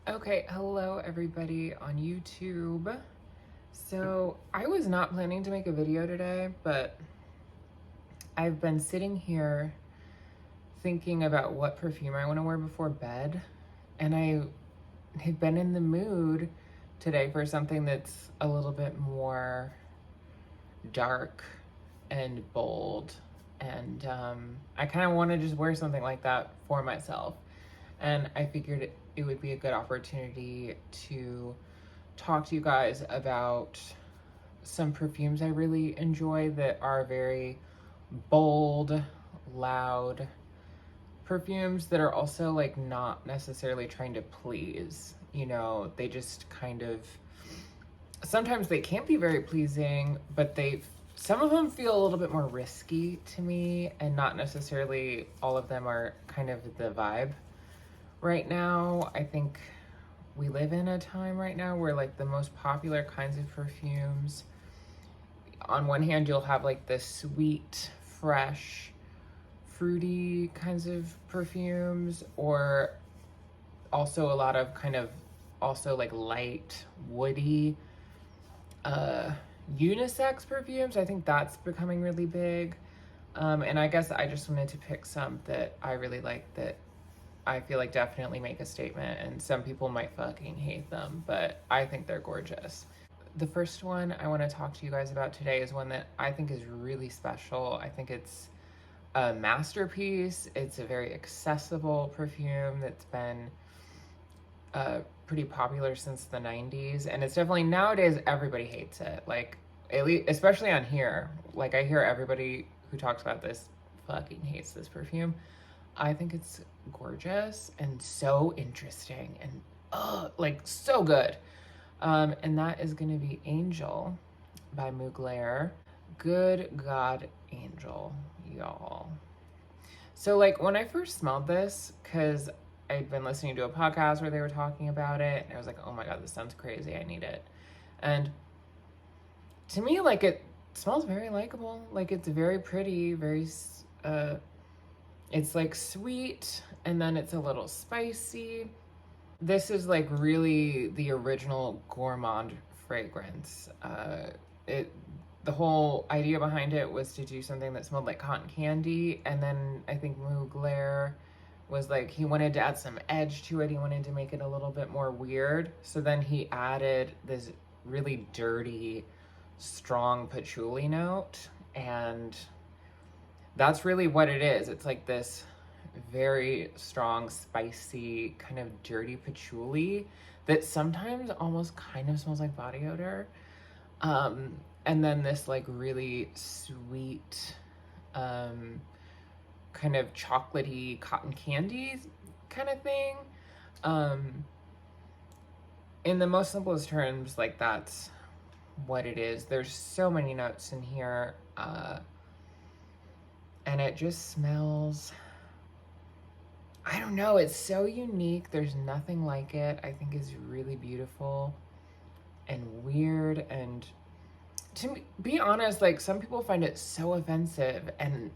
Okay, hello everybody on YouTube. So I was not planning to make a video today, but I've been sitting here thinking about what perfume I want to wear before bed, and I have been in the mood today for something that's a little bit more dark and bold, and I kind of want to just wear something like that for myself. And I figured it would be a good opportunity to talk to you guys about some perfumes I really enjoy that are very bold, loud perfumes that are also like not necessarily trying to please. You know, they just kind of, sometimes they can be very pleasing, but some of them feel a little bit more risky to me, and not necessarily all of them are kind of the vibe right now. I think we live in a time right now where like the most popular kinds of perfumes, on one hand you'll have like the sweet, fresh, fruity kinds of perfumes, or also a lot of kind of also like light, woody, unisex perfumes. I think that's becoming really big. And I guess I just wanted to pick some that I really like, that I feel like definitely make a statement, and some people might fucking hate them, but I think they're gorgeous. The first one I want to talk to you guys about today is one that I think is really special. I think it's a masterpiece. It's a very accessible perfume that's been pretty popular since the 90s, and it's definitely, nowadays everybody hates it. Like, at least, especially on here, like I hear everybody who talks about this fucking hates this perfume. I think it's gorgeous and so interesting and like so good. And that is going to be Angel by Mugler. Good God, Angel, y'all. So like when I first smelled this, because I'd been listening to a podcast where they were talking about it, and I was like, oh my God, this sounds crazy. I need it. And to me, like, it smells very likable. Like, it's very pretty, very it's like sweet, and then it's a little spicy. This is like really the original gourmand fragrance. The whole idea behind it was to do something that smelled like cotton candy, and then I think Mugler was like, he wanted to add some edge to it. He wanted to make it a little bit more weird. So then he added this really dirty, strong patchouli note, and that's really what it is. It's like this very strong, spicy, kind of dirty patchouli that sometimes almost kind of smells like body odor. And then this like really sweet, kind of chocolatey cotton candy kind of thing. In the most simplest terms, like that's what it is. There's so many notes in here. And it just smells, I don't know, it's so unique. There's nothing like it. I think is really beautiful and weird. And to be honest, like some people find it so offensive, and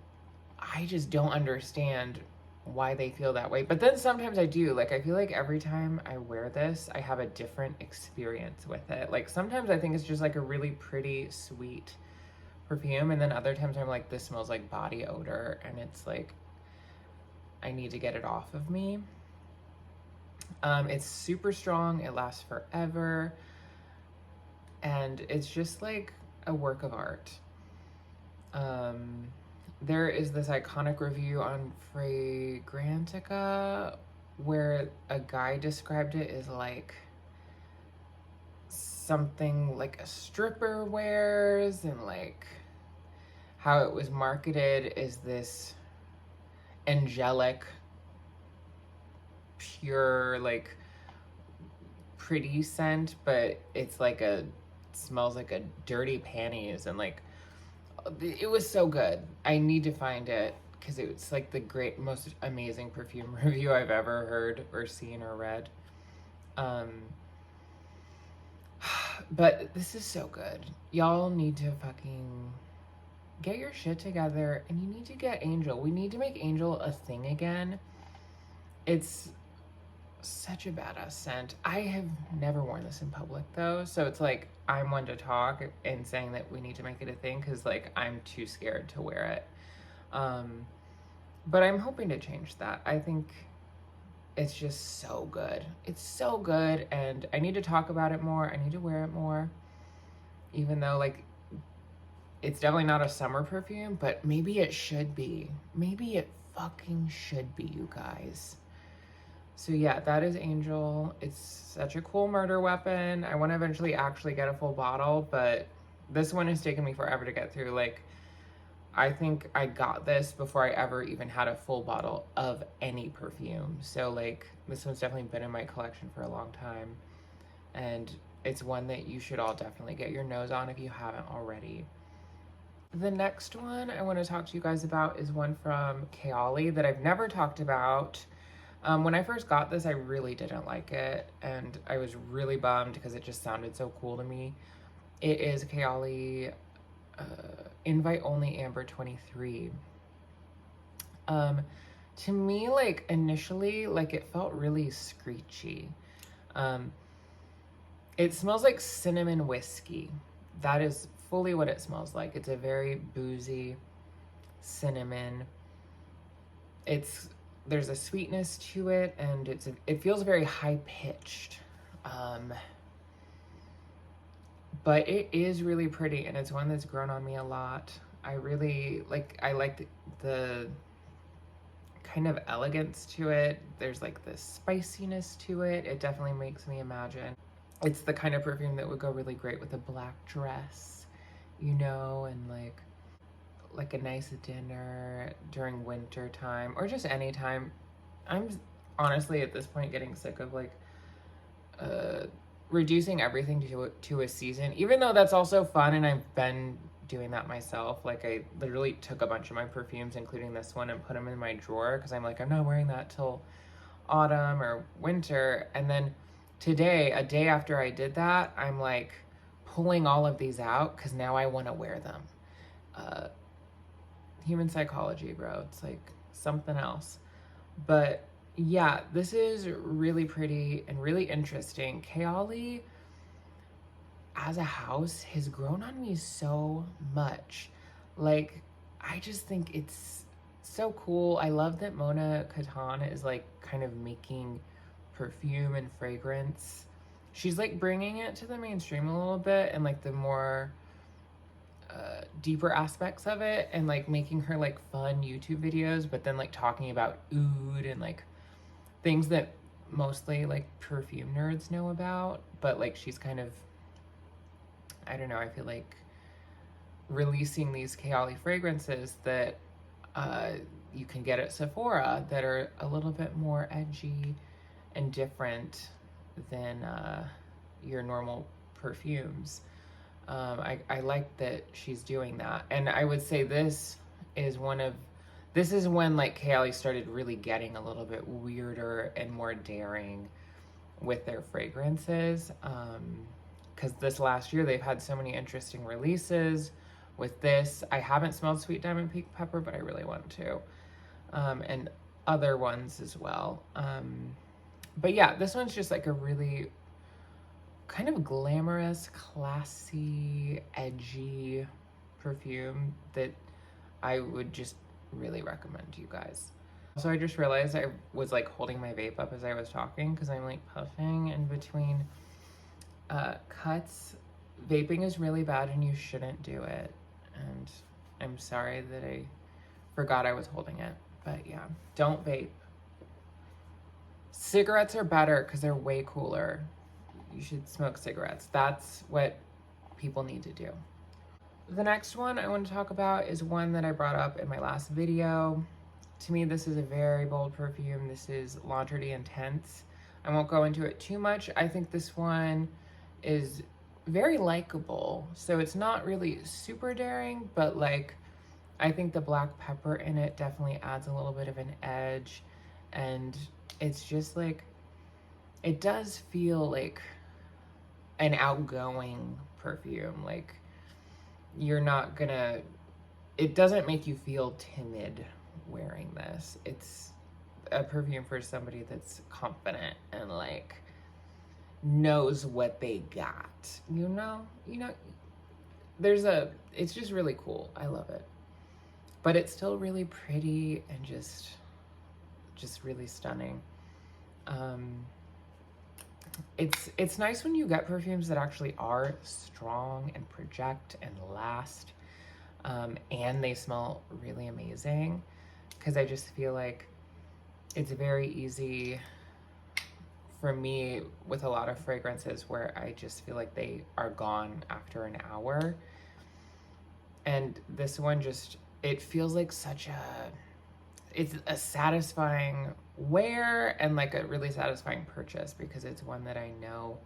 I just don't understand why they feel that way. But then sometimes I do. Like, I feel like every time I wear this, I have a different experience with it. Like, sometimes I think it's just like a really pretty, sweet perfume, and then other times I'm like, this smells like body odor, and it's like, I need to get it off of me. It's super strong, it lasts forever, and it's just like a work of art. There is this iconic review on Fragrantica where a guy described it as like something like a stripper wears, and like how it was marketed as this angelic, pure, like pretty scent, but it's like it smells like a dirty panties, and like it was so good. I need to find it because it's like the most amazing perfume review I've ever heard or seen or read. But this is so good. Y'all need to fucking get your shit together, and you need to get Angel. We need to make Angel a thing again. It's such a badass scent. I have never worn this in public though, so it's like I'm one to talk and saying that we need to make it a thing because like I'm too scared to wear it. But I'm hoping to change that. I think it's just so good. It's so good, and I need to talk about it more. I need to wear it more, even though like it's definitely not a summer perfume, but maybe it should be. Maybe it fucking should be, you guys. So yeah, that is Angel. It's such a cool murder weapon. I want to eventually actually get a full bottle, but this one has taken me forever to get through. Like, I think I got this before I ever even had a full bottle of any perfume. So like, this one's definitely been in my collection for a long time. And it's one that you should all definitely get your nose on if you haven't already. The next one I want to talk to you guys about is one from Kayali that I've never talked about. When I first got this, I really didn't like it, and I was really bummed because it just sounded so cool to me. It is Kayali Invite Only Amber 23. To me, like, initially, like, it felt really screechy. It smells like cinnamon whiskey. That is fully what it smells like. It's a very boozy cinnamon. There's a sweetness to it, and it feels very high pitched. But it is really pretty, and it's one that's grown on me a lot. I like the kind of elegance to it. There's like this spiciness to it. It definitely makes me imagine. It's the kind of perfume that would go really great with a black dress, you know, and like a nice dinner during winter time or just any time. I'm honestly at this point getting sick of like reducing everything to a season, even though that's also fun, and I've been doing that myself. Like, I literally took a bunch of my perfumes, including this one, and put them in my drawer because I'm like, I'm not wearing that till autumn or winter. And then today, a day after I did that, I'm like pulling all of these out because now I want to wear them. Human psychology, bro. It's like something else. But yeah, this is really pretty and really interesting. Kayali as a house has grown on me so much. Like, I just think it's so cool. I love that Mona Katana is like kind of making perfume and fragrance. She's like bringing it to the mainstream a little bit, and like the more deeper aspects of it, and like making her like fun YouTube videos, but then like talking about oud and like things that mostly like perfume nerds know about. But like, she's kind of, I don't know, I feel like releasing these Kayali fragrances that you can get at Sephora that are a little bit more edgy and different than your normal perfumes. I like that she's doing that. And I would say this is when like Kayali started really getting a little bit weirder and more daring with their fragrances. Because this last year they've had so many interesting releases. With this, I haven't smelled Sweet Diamond Pink Pepper, but I really want to. And other ones as well. But yeah, this one's just like a really kind of glamorous, classy, edgy perfume that I would just really recommend to you guys. So I just realized I was like holding my vape up as I was talking because I'm like puffing in between cuts. Vaping is really bad and you shouldn't do it. And I'm sorry that I forgot I was holding it. But yeah, don't vape. Cigarettes are better because they're way cooler. You should smoke cigarettes. That's what people need to do. The next one I want to talk about is one that I brought up in my last video. To me, this is a very bold perfume. This is L'Entrée Intense. I won't go into it too much. I think this one is very likable. So it's not really super daring, but like, I think the black pepper in it definitely adds a little bit of an edge. And it's just like, it does feel like an outgoing perfume. Like, you're not gonna, it doesn't make you feel timid wearing this. a perfume for somebody that's confident and like knows what they got, it's just really cool. I love it, but it's still really pretty and just really stunning. It's nice when you get perfumes that actually are strong and project and last, and they smell really amazing, because I just feel like it's very easy for me with a lot of fragrances where I just feel like they are gone after an hour. And this one just, it feels like it's a satisfying wear and like a really satisfying purchase, because it's one that I know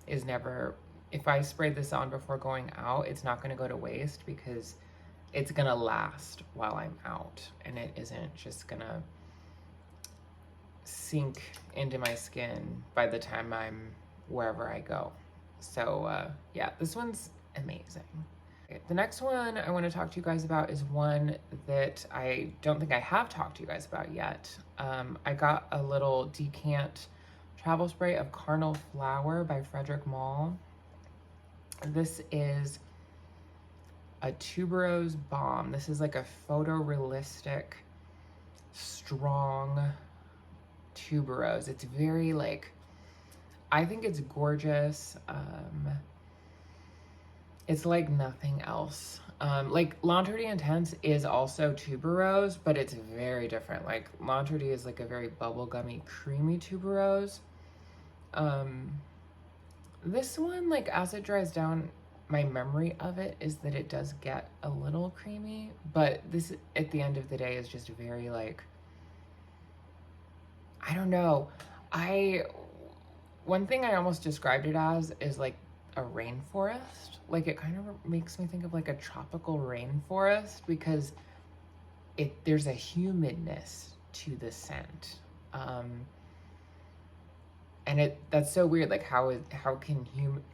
is never, if I spray this on before going out, it's not going to go to waste, because it's going to last while I'm out, and it isn't just going to sink into my skin by the time I'm wherever I go. So yeah, this one's amazing. The next one I want to talk to you guys about is one that I don't think I have talked to you guys about yet. I got a little decant travel spray of Carnal Flower by Frederic Malle. This is a tuberose bomb. This is like a photorealistic, strong tuberose. It's very like, I think it's gorgeous. It's like nothing else. Like L'Entrée Intense is also tuberose, but it's very different. Like L'Entrée is like a very bubblegummy, creamy tuberose. This one, like as it dries down, my memory of it is that it does get a little creamy, but this at the end of the day is just very like, I don't know. One thing I almost described it as is like a rainforest. Like it kind of makes me think of like a tropical rainforest, because there's a humidness to the scent. And that's so weird. Like how can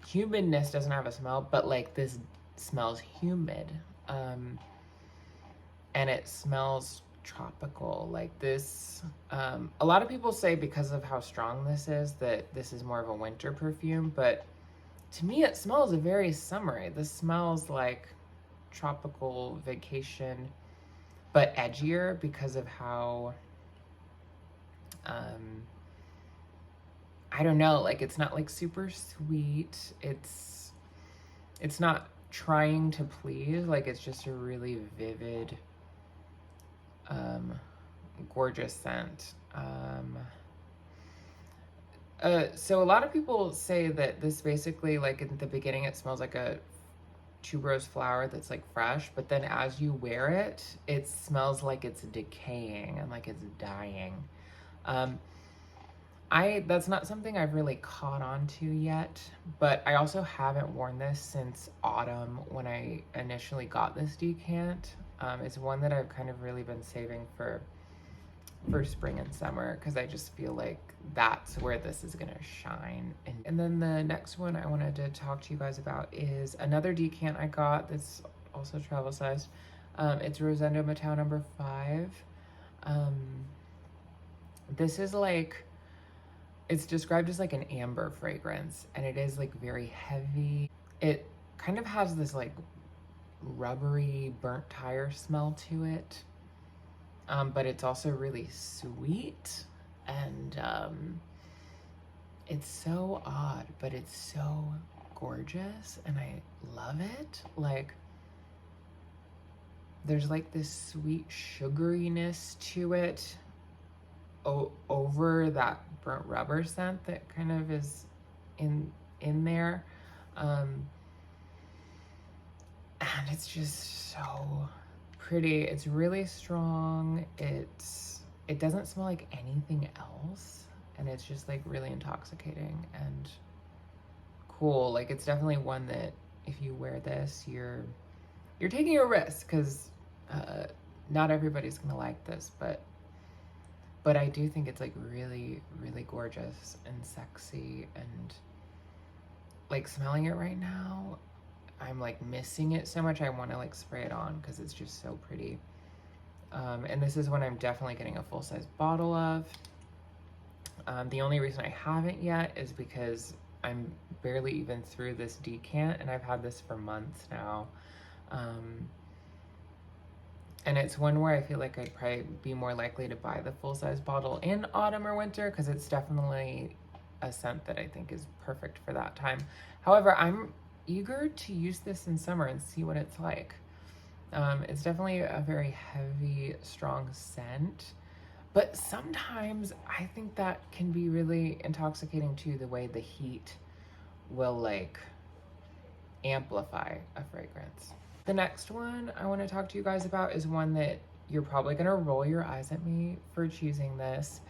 humidness doesn't have a smell, but like this smells humid. And it smells tropical like this. A lot of people say because of how strong this is that this is more of a winter perfume, but to me it smells very summery. This smells like tropical vacation, but edgier because of how I don't know, like it's not like super sweet. It's not trying to please, like it's just a really vivid gorgeous scent. So a lot of people say that this basically, like in the beginning, it smells like a tuberose flower that's like fresh, but then as you wear it, it smells like it's decaying and like it's dying. That's not something I've really caught on to yet, but I also haven't worn this since autumn when I initially got this decant. It's one that I've kind of really been saving for spring and summer, because I just feel like that's where this is gonna shine. And then the next one I wanted to talk to you guys about is another decant I got that's also travel sized. It's Rosendo Mateu No. 5. This is like, it's described as like an amber fragrance, and it is like very heavy. It kind of has this like rubbery burnt tire smell to it, but it's also really sweet, and it's so odd, but it's so gorgeous, and I love it. Like there's like this sweet sugariness to it over that burnt rubber scent that kind of is in there, and it's just so pretty. It's really strong. It doesn't smell like anything else, and it's just like really intoxicating and cool. Like it's definitely one that if you wear this, you're taking a risk, because not everybody's gonna like this, but I do think it's like really, really gorgeous and sexy, and like smelling it right now, I'm like missing it so much. I want to like spray it on because it's just so pretty. And this is one I'm definitely getting a full-size bottle of. The only reason I haven't yet is because I'm barely even through this decant, and I've had this for months now. And it's one where I feel like I'd probably be more likely to buy the full-size bottle in autumn or winter, because it's definitely a scent that I think is perfect for that time. However, I'm eager to use this in summer and see what it's like. It's definitely a very heavy, strong scent, but sometimes I think that can be really intoxicating too, the way the heat will like amplify a fragrance. The next one I want to talk to you guys about is one that you're probably going to roll your eyes at me for choosing this.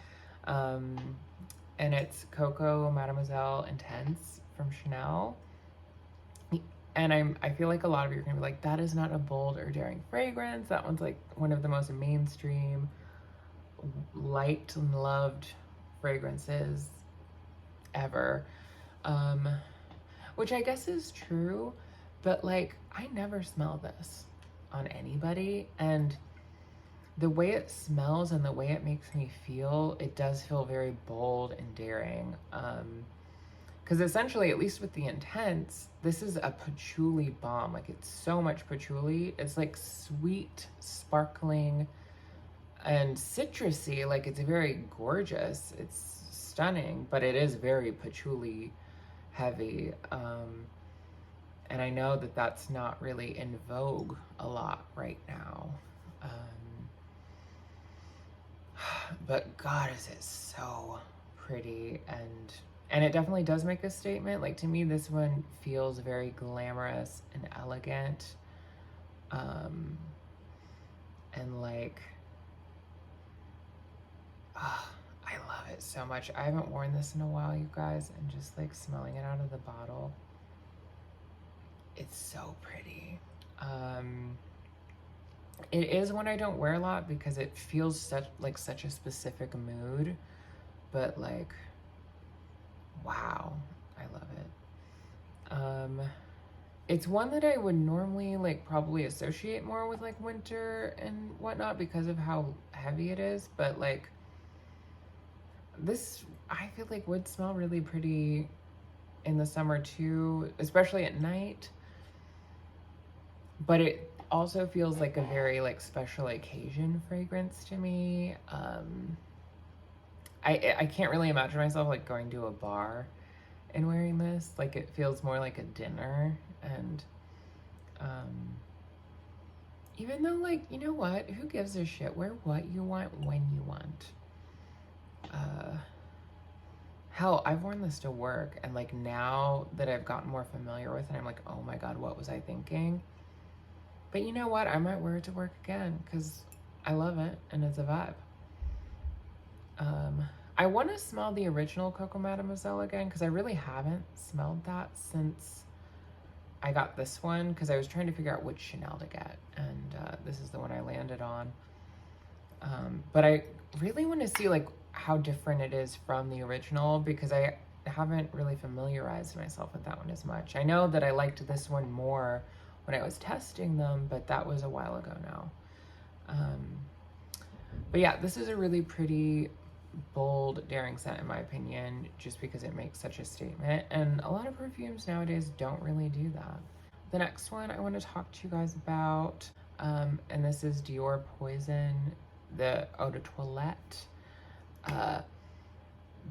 And it's Coco Mademoiselle Intense from Chanel. And I feel like a lot of you are gonna be like, that is not a bold or daring fragrance. That one's like one of the most mainstream, liked and loved fragrances ever. Which I guess is true, but like, I never smell this on anybody. And the way it smells and the way it makes me feel, it does feel very bold and daring. Because essentially, at least with the Intense, this is a patchouli bomb. Like, it's so much patchouli. It's like sweet, sparkling, and citrusy. Like, it's very gorgeous. It's stunning, but it is very patchouli heavy. And I know that that's not really in vogue a lot right now. But God, is it so pretty, and it definitely does make a statement. Like, to me, this one feels very glamorous and elegant. And like, I love it so much. I haven't worn this in a while, you guys, and just like smelling it out of the bottle, it's so pretty. It is one I don't wear a lot because it feels such a specific mood, but like, wow, I love it. It's one that I would normally like probably associate more with like winter and whatnot because of how heavy it is, but like, this I feel like would smell really pretty in the summer too, especially at night. But it also feels like a very like special occasion fragrance to me. I can't really imagine myself like going to a bar and wearing this. Like, it feels more like a dinner. And even though, like, you know what, who gives a shit? Wear what you want when you want. Hell, I've worn this to work, and like, now that I've gotten more familiar with it, I'm like, oh my God, what was I thinking? But you know what? I might wear it to work again because I love it and it's a vibe. I want to smell the original Coco Mademoiselle again because I really haven't smelled that since I got this one, because I was trying to figure out which Chanel to get, and this is the one I landed on. But I really want to see like how different it is from the original, because I haven't really familiarized myself with that one as much. I know that I liked this one more when I was testing them, but that was a while ago now. But yeah, this is a really pretty, bold, daring scent in my opinion, just because it makes such a statement, and a lot of perfumes nowadays don't really do that. The next one I want to talk to you guys about, and this is Dior Poison, the Eau de Toilette.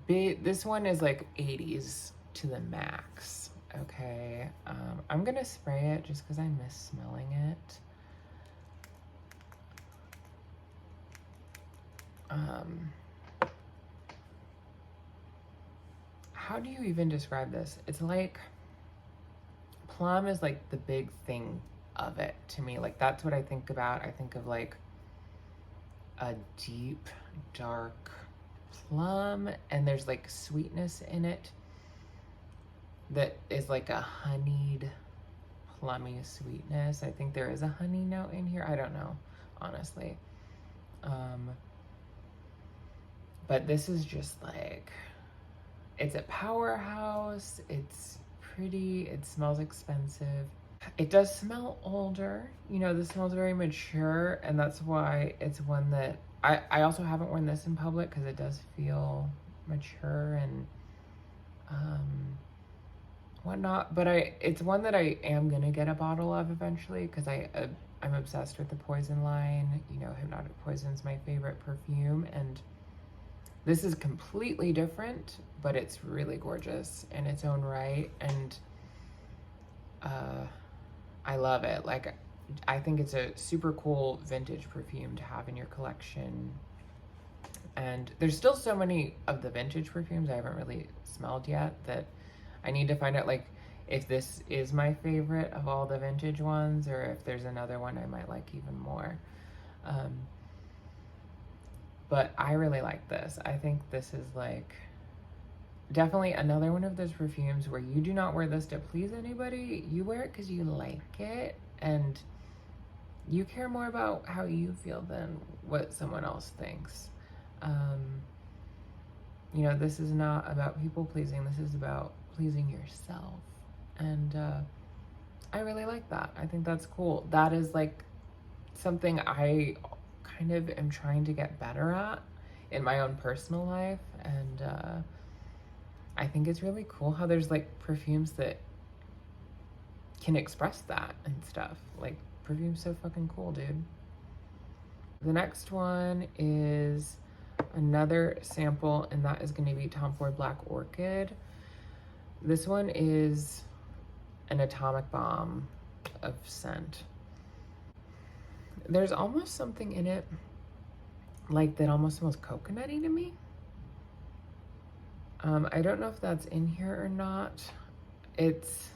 This one is like 80s to the max. Okay, I'm gonna spray it just because I miss smelling it. How do you even describe this? It's like, plum is like the big thing of it to me. Like, that's what I think about. I think of like a deep, dark plum, and there's like sweetness in it that is like a honeyed, plummy sweetness. I think there is a honey note in here. I don't know, honestly. But this is just like, it's a powerhouse. It's pretty. It smells expensive. It does smell older. You know, this smells very mature, and that's why it's one that I also haven't worn this in public because it does feel mature and whatnot. But it's one that I am gonna get a bottle of eventually because I'm obsessed with the Poison line. You know, Hypnotic Poison's my favorite perfume, and this is completely different, but it's really gorgeous in its own right, and I love it. Like, I think it's a super cool vintage perfume to have in your collection. And there's still so many of the vintage perfumes I haven't really smelled yet that I need to find out, like, if this is my favorite of all the vintage ones or if there's another one I might like even more. But I really like this. I think this is like definitely another one of those perfumes where you do not wear this to please anybody. You wear it because you like it and you care more about how you feel than what someone else thinks. You know, this is not about people pleasing. This is about pleasing yourself. And I really like that. I think that's cool. That is like something I kind of am trying to get better at in my own personal life. And I think it's really cool how there's like perfumes that can express that and stuff. Like, perfume's so fucking cool, dude. The next one is another sample, and that is going to be Tom Ford Black Orchid. This one is an atomic bomb of scent. There's almost something in it like that almost smells coconutty to me. I don't know if that's in here or not. It's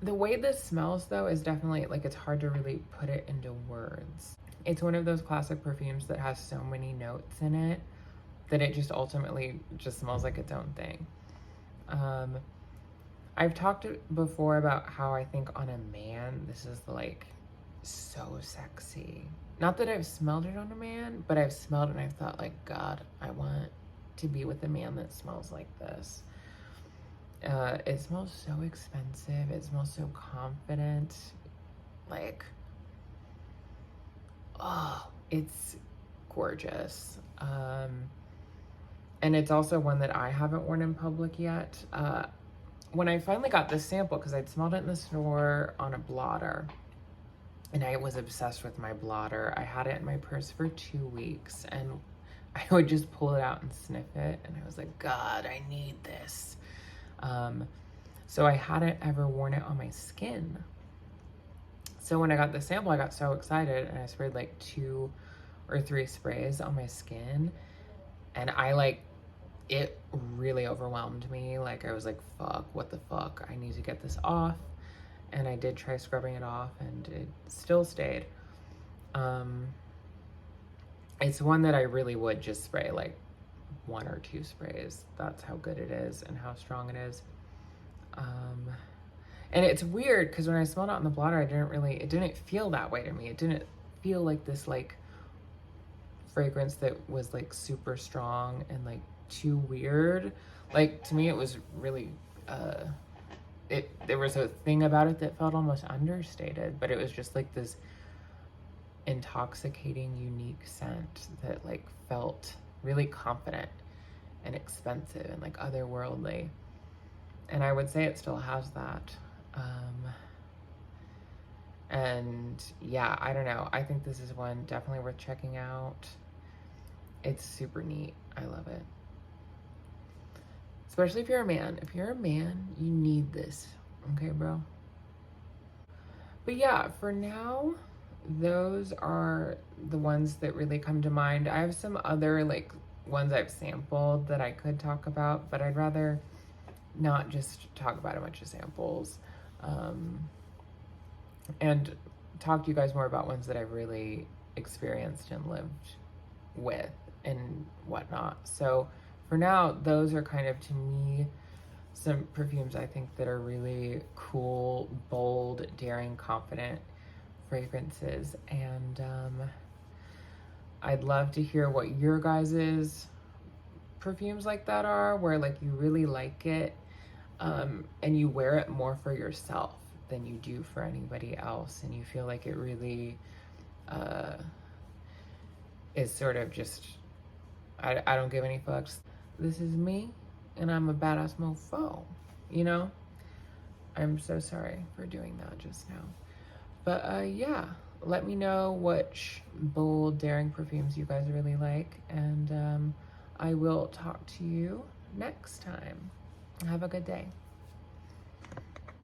the way this smells though is definitely like, it's hard to really put it into words. It's one of those classic perfumes that has so many notes in it that it just ultimately just smells like its own thing. I've talked before about how I think on a man, this is like so sexy. Not that I've smelled it on a man, but I've smelled it and I've thought like, God, I want to be with a man that smells like this. It smells so expensive. It smells so confident. Like, oh, it's gorgeous. And it's also one that I haven't worn in public yet. When I finally got this sample, because I'd smelled it in the store on a blotter, and I was obsessed with my blotter. I had it in my purse for 2 weeks, and I would just pull it out and sniff it, and I was like, God, I need this. So I hadn't ever worn it on my skin. So when I got the sample, I got so excited, and I sprayed like 2 or 3 sprays on my skin, and it really overwhelmed me. Like, I was like, fuck, what the fuck? I need to get this off. And I did try scrubbing it off, and it still stayed. It's one that I really would just spray like 1 or 2 sprays. That's how good it is and how strong it is. And it's weird because when I smelled it on the blotter, it didn't feel that way to me. It didn't feel like this like fragrance that was like super strong and like too weird. Like, to me, it was really, there was a thing about it that felt almost understated, but it was just like this intoxicating, unique scent that like felt really confident and expensive and like otherworldly. And I would say it still has that. And yeah, I don't know. I think this is one definitely worth checking out. It's super neat. I love it. Especially if you're a man. If you're a man, you need this. Okay, bro? But yeah, for now, those are the ones that really come to mind. I have some other like ones I've sampled that I could talk about, but I'd rather not just talk about a bunch of samples, and talk to you guys more about ones that I've really experienced and lived with and whatnot. So for now, those are kind of, to me, some perfumes I think that are really cool, bold, daring, confident fragrances. And I'd love to hear what your guys's perfumes like that are, where like you really like it, and you wear it more for yourself than you do for anybody else, and you feel like it really is sort of just, I don't give any fucks. This is me, and I'm a badass mofo, you know? I'm so sorry for doing that just now. But yeah, let me know which bold, daring perfumes you guys really like, and I will talk to you next time. Have a good day.